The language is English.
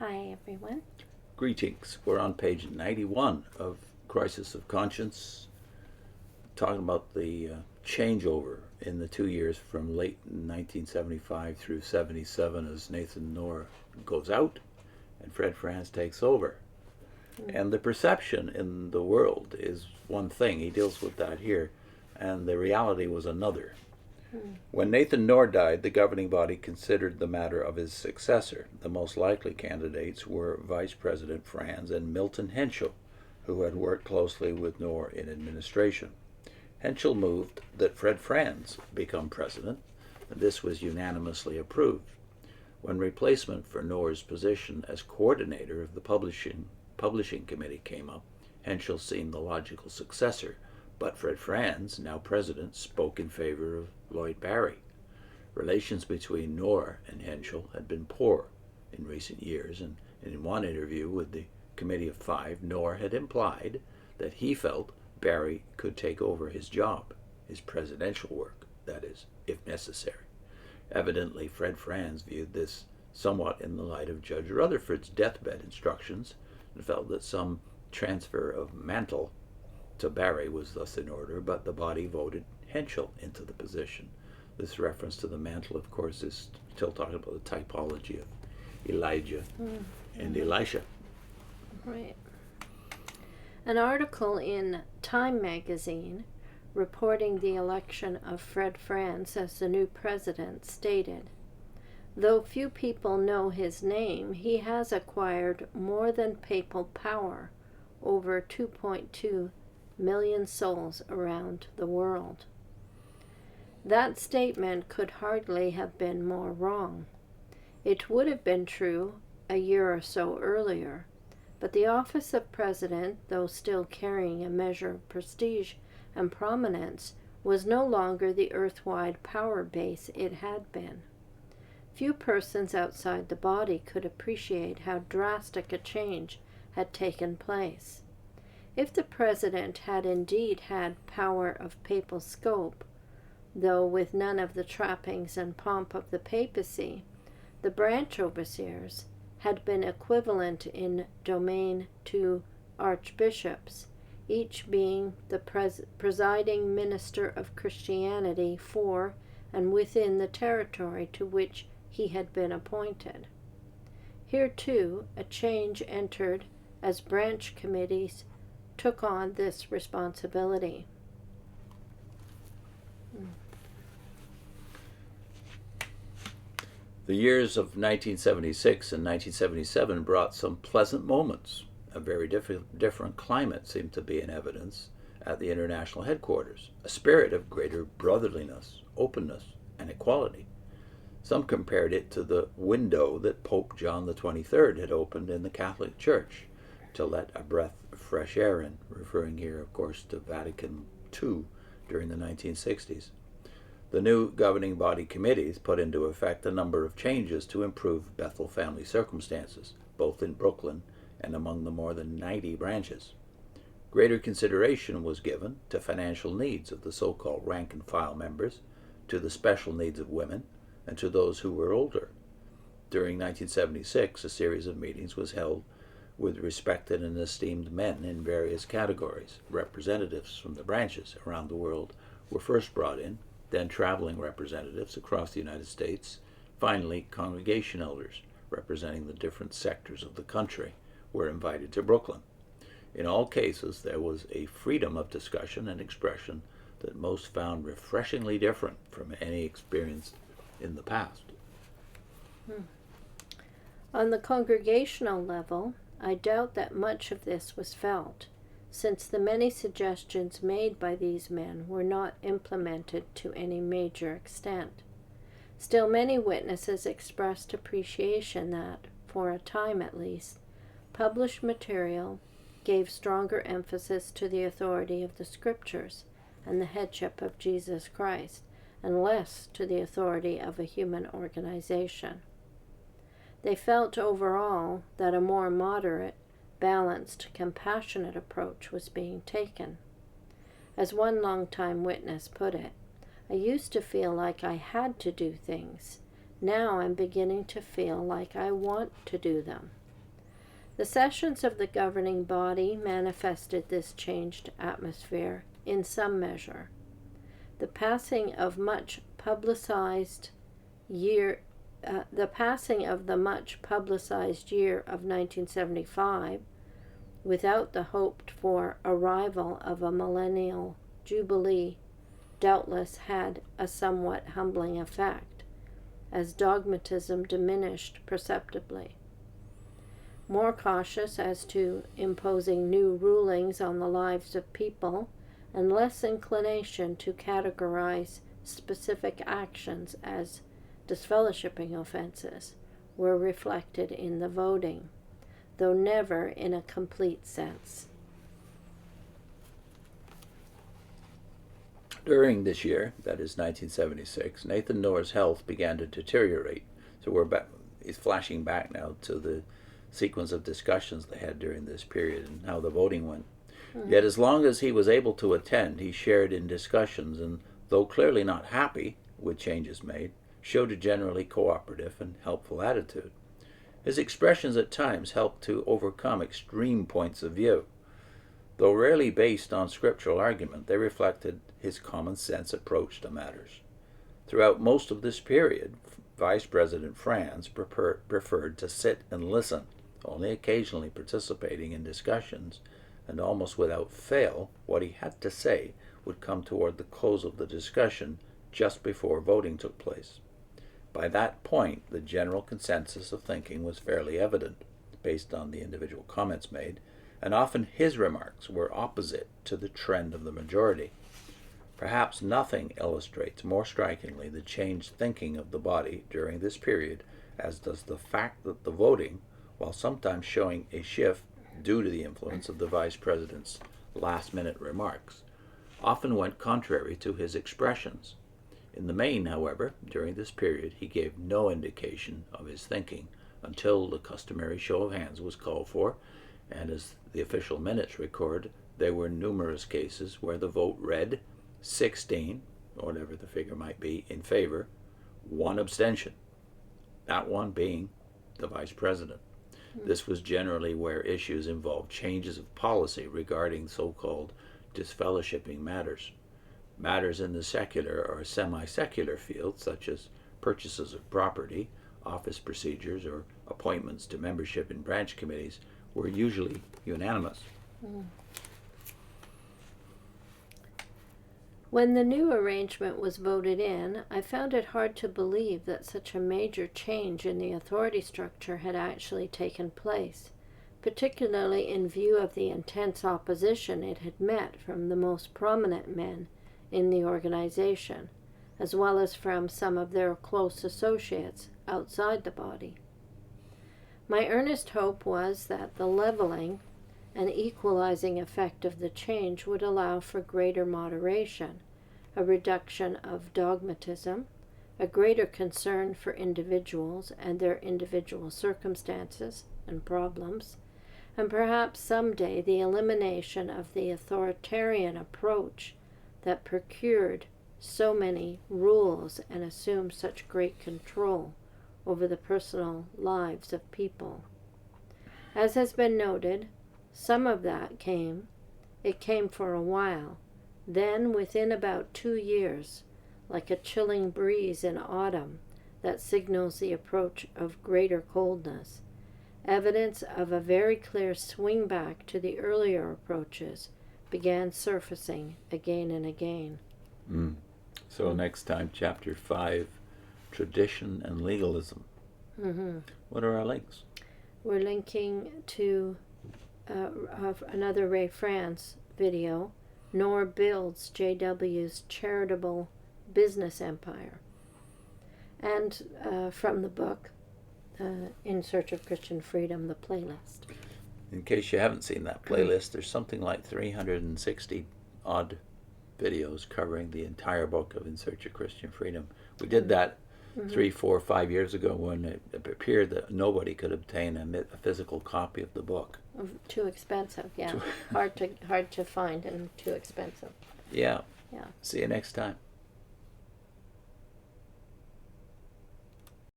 Hi, everyone. Greetings. We're on page 91 of Crisis of Conscience, talking about the changeover in the 2 years from late 1975 through 77 as Nathan Knorr goes out and Fred Franz takes over. And the perception in the world is one thing, he deals with that here, and the reality was another. When Nathan Knorr died, the governing body considered the matter of his successor. The most likely candidates were Vice President Franz and Milton Henschel, who had worked closely with Knorr in administration. Henschel moved that Fred Franz become president, and this was unanimously approved. When replacement for Knorr's position as coordinator of the publishing committee came up, Henschel seemed the logical successor, but Fred Franz, now president, spoke in favor of Lloyd Barry. Relations between Knorr and Henschel had been poor in recent years, and in one interview with the Committee of Five, Knorr had implied that he felt Barry could take over his job, his presidential work, that is, if necessary. Evidently, Fred Franz viewed this somewhat in the light of Judge Rutherford's deathbed instructions and felt that some transfer of mantle to Barry was thus in order, but the body voted Henschel into the position. This reference to the mantle, of course, is still talking about the typology of Elijah and Elisha. Right. An article in Time magazine reporting the election of Fred Franz as the new president stated, "Though few people know his name, he has acquired more than papal power over 2.2 million souls around the world." That statement could hardly have been more wrong. It would have been true a year or so earlier, but the office of president, though still carrying a measure of prestige and prominence, was no longer the earth-wide power base it had been. Few persons outside the body could appreciate how drastic a change had taken place. If the president had indeed had power of papal scope, though with none of the trappings and pomp of the papacy, the branch overseers had been equivalent in domain to archbishops, each being the presiding minister of Christianity for and within the territory to which he had been appointed. Here, too, a change entered as branch committees took on this responsibility. The years of 1976 and 1977 brought some pleasant moments. A very different climate seemed to be in evidence at the international headquarters, a spirit of greater brotherliness, openness, and equality. Some compared it to the window that Pope John the 23rd had opened in the Catholic Church to let a breath of fresh air in, referring here, of course, to Vatican II during the 1960s. The new governing body committees put into effect a number of changes to improve Bethel family circumstances, both in Brooklyn and among the more than 90 branches. Greater consideration was given to financial needs of the so-called rank-and-file members, to the special needs of women, and to those who were older. During 1976, a series of meetings was held with respected and esteemed men in various categories. Representatives from the branches around the world were first brought in, then traveling representatives across the United States, finally congregation elders representing the different sectors of the country were invited to Brooklyn. In all cases, there was a freedom of discussion and expression that most found refreshingly different from any experience in the past. On the congregational level, I doubt that much of this was felt, since the many suggestions made by these men were not implemented to any major extent. Still, many witnesses expressed appreciation that, for a time at least, published material gave stronger emphasis to the authority of the Scriptures and the headship of Jesus Christ, and less to the authority of a human organization. They felt overall that a more moderate, balanced, compassionate approach was being taken. As one longtime witness put it, "I used to feel like I had to do things. Now I'm beginning to feel like I want to do them." The sessions of the governing body manifested this changed atmosphere in some measure. The passing of the much publicized year of 1975, without the hoped-for arrival of a millennial jubilee, doubtless had a somewhat humbling effect, as dogmatism diminished perceptibly. More cautious as to imposing new rulings on the lives of people, and less inclination to categorize specific actions as disfellowshipping offenses, were reflected in the voting, though never in a complete sense. During this year, that is 1976, Nathan Knorr's health began to deteriorate. So we're back, he's flashing back now to the sequence of discussions they had during this period and how the voting went. Yet as long as he was able to attend, he shared in discussions and, though clearly not happy with changes made, showed a generally cooperative and helpful attitude. His expressions at times helped to overcome extreme points of view. Though rarely based on scriptural argument, they reflected his common sense approach to matters. Throughout most of this period, Vice President Franz preferred to sit and listen, only occasionally participating in discussions, and almost without fail, what he had to say would come toward the close of the discussion just before voting took place. By that point, the general consensus of thinking was fairly evident, based on the individual comments made, and often his remarks were opposite to the trend of the majority. Perhaps nothing illustrates more strikingly the changed thinking of the body during this period as does the fact that the voting, while sometimes showing a shift due to the influence of the Vice President's last-minute remarks, often went contrary to his expressions. In the main, however, during this period he gave no indication of his thinking until the customary show of hands was called for, and as the official minutes record, there were numerous cases where the vote read 16, or whatever the figure might be, in favor, 1 abstention, that one being the Vice President. This was generally where issues involved changes of policy regarding so-called disfellowshipping matters. Matters in the secular or semi-secular fields, such as purchases of property, office procedures, or appointments to membership in branch committees, were usually unanimous. When the new arrangement was voted in, I found it hard to believe that such a major change in the authority structure had actually taken place, particularly in view of the intense opposition it had met from the most prominent men in the organization, as well as from some of their close associates outside the body. My earnest hope was that the leveling and equalizing effect of the change would allow for greater moderation, a reduction of dogmatism, a greater concern for individuals and their individual circumstances and problems, and perhaps someday the elimination of the authoritarian approach that procured so many rules and assumed such great control over the personal lives of people. As has been noted, some of that came for a while. Then, within about 2 years, like a chilling breeze in autumn that signals the approach of greater coldness, evidence of a very clear swing back to the earlier approaches began surfacing again and again. So next time, Chapter 5, Tradition and Legalism. What are our links? We're linking to another Ray Franz video, Knorr Builds JW's Charitable Business Empire, and from the book, In Search of Christian Freedom, the playlist. In case you haven't seen that playlist, there's something like 360 odd videos covering the entire book of In Search of Christian Freedom. We did that 3, 4, 5 years ago when it appeared that nobody could obtain a physical copy of the book. Too expensive, yeah. Hard to find and too expensive. Yeah. Yeah. See you next time.